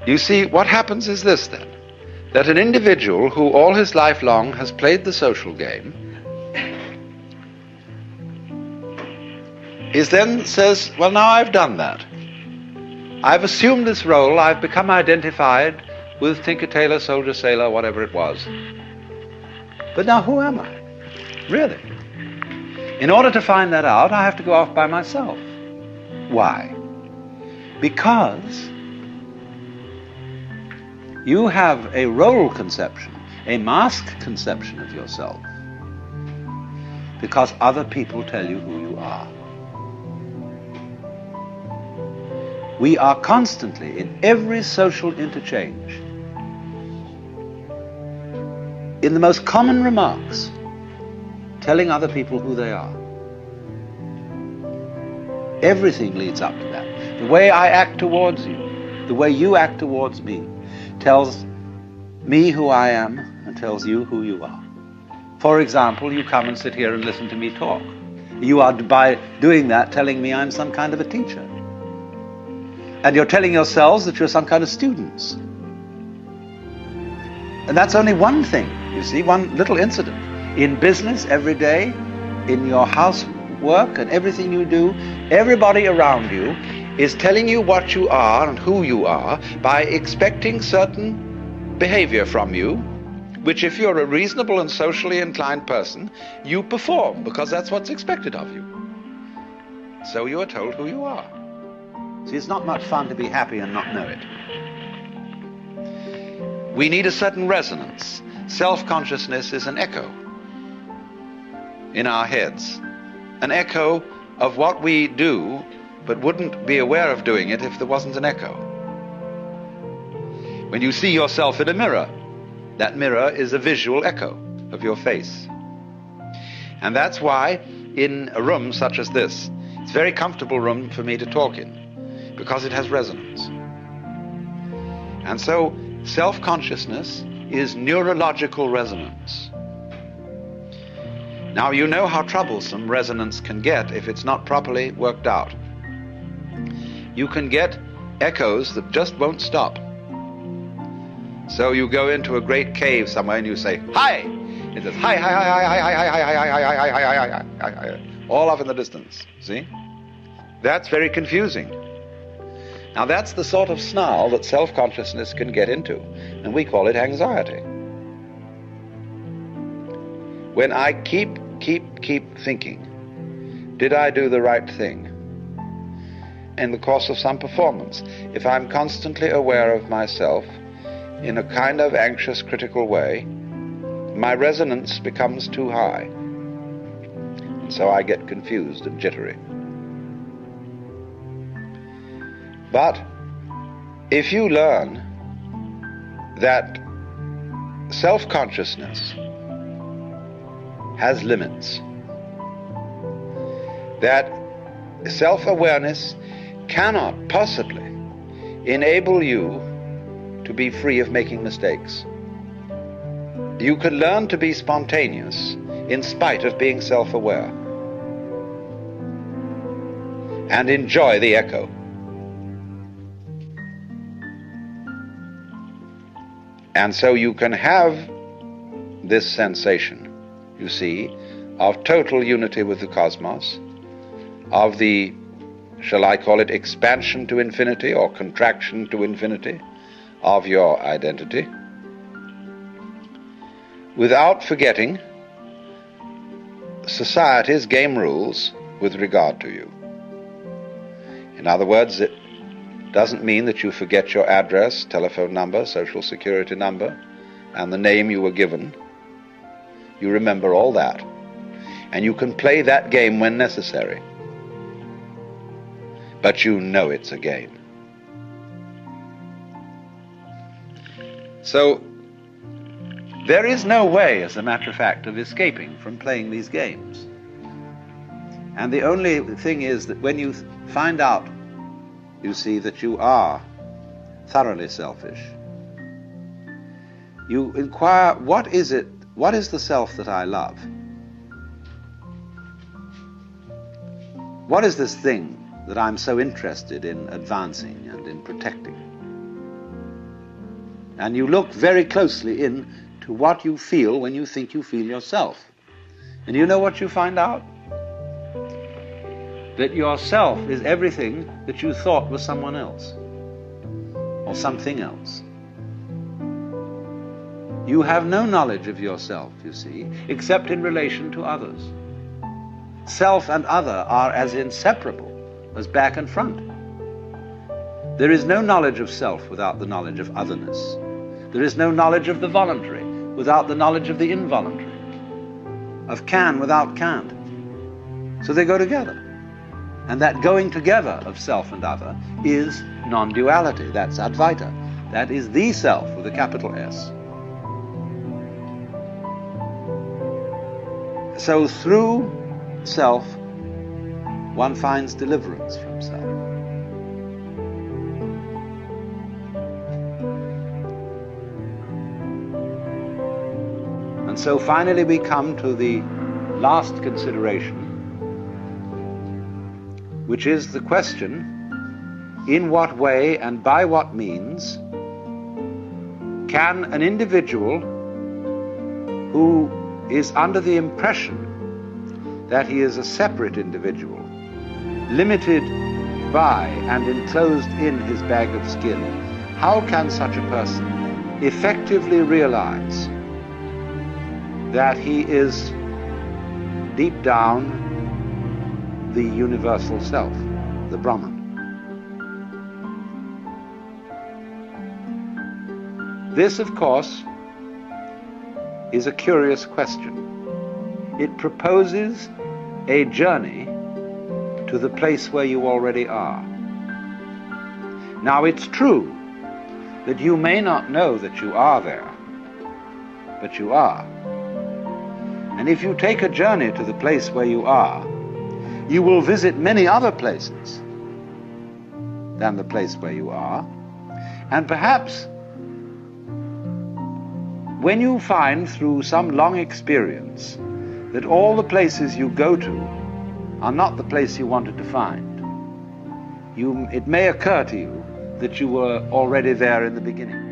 You see, what happens is this then, that an individual who all his life long has played the social game is then says, well, now I've done that. I've assumed this role, I've become identified with tinker, tailor, soldier, sailor, whatever it was. But now who am I? Really? In order to find that out, I have to go off by myself. Why? Because you have a role conception, a mask conception of yourself, because other people tell you who you are. We are constantly, in every social interchange, in the most common remarks, telling other people who they are. Everything leads up to that. The way I act towards you, the way you act towards me, tells me who I am and tells you who you are. For example, you come and sit here and listen to me talk. You are, by doing that, telling me I'm some kind of a teacher. And you're telling yourselves that you're some kind of students. And that's only one thing, you see, one little incident. In business, every day, in your housework and everything you do, everybody around you is telling you what you are and who you are by expecting certain behavior from you, which if you're a reasonable and socially inclined person, you perform, because that's what's expected of you. So you are told who you are. See, it's not much fun to be happy and not know it. We need a certain resonance. Self-consciousness is an echo in our heads, an echo of what we do, but wouldn't be aware of doing it if there wasn't an echo. When you see yourself in a mirror, that mirror is a visual echo of your face. And that's why in a room such as this, it's a very comfortable room for me to talk in, because it has resonance. And so self-consciousness is neurological resonance. Now you know how troublesome resonance can get if it's not properly worked out. You can get echoes that just won't stop. So you go into a great cave somewhere and you say, hi! It says, hi, hi, hi, hi, hi, hi, hi, hi, hi, hi, hi, hi, hi, hi, hi, all up in the distance, see? That's very confusing. Now that's the sort of snarl that self-consciousness can get into, and we call it anxiety. When I keep thinking, did I do the right thing? In the course of some performance, if I'm constantly aware of myself in a kind of anxious, critical way, my resonance becomes too high. And so I get confused and jittery. But if you learn that self-consciousness has limits, that self-awareness cannot possibly enable you to be free of making mistakes. You can learn to be spontaneous in spite of being self-aware and enjoy the echo. And so you can have this sensation, you see, of total unity with the cosmos, of the, shall I call it, expansion to infinity or contraction to infinity of your identity, without forgetting society's game rules with regard to you. In other words, it doesn't mean that you forget your address, telephone number, social security number, and the name you were given. You remember all that, and you can play that game when necessary. But you know it's a game. So there is no way, as a matter of fact, of escaping from playing these games. And the only thing is that when you find out, you see, that you are thoroughly selfish, you inquire, what is the self that I love? What is this thing that I'm so interested in advancing and in protecting? And you look very closely into what you feel when you think you feel yourself. And you know what you find out? That yourself is everything that you thought was someone else or something else. You have no knowledge of yourself, you see, except in relation to others. Self and other are as inseparable as back and front. There is no knowledge of self without the knowledge of otherness. There is no knowledge of the voluntary without the knowledge of the involuntary, of can without can't. So they go together. And that going together of self and other is non-duality. That's Advaita. That is the self with a capital S. So through self, one finds deliverance from self. And so finally we come to the last consideration, which is the question, in what way and by what means can an individual who is under the impression that he is a separate individual, limited by and enclosed in his bag of skin, how can such a person effectively realize that he is deep down the universal self, the Brahman? This, of course, is a curious question. It proposes a journey to the place where you already are. Now, it's true that you may not know that you are there, but you are. And if you take a journey to the place where you are, you will visit many other places than the place where you are, and perhaps when you find through some long experience that all the places you go to are not the place you wanted to find, it may occur to you that you were already there in the beginning.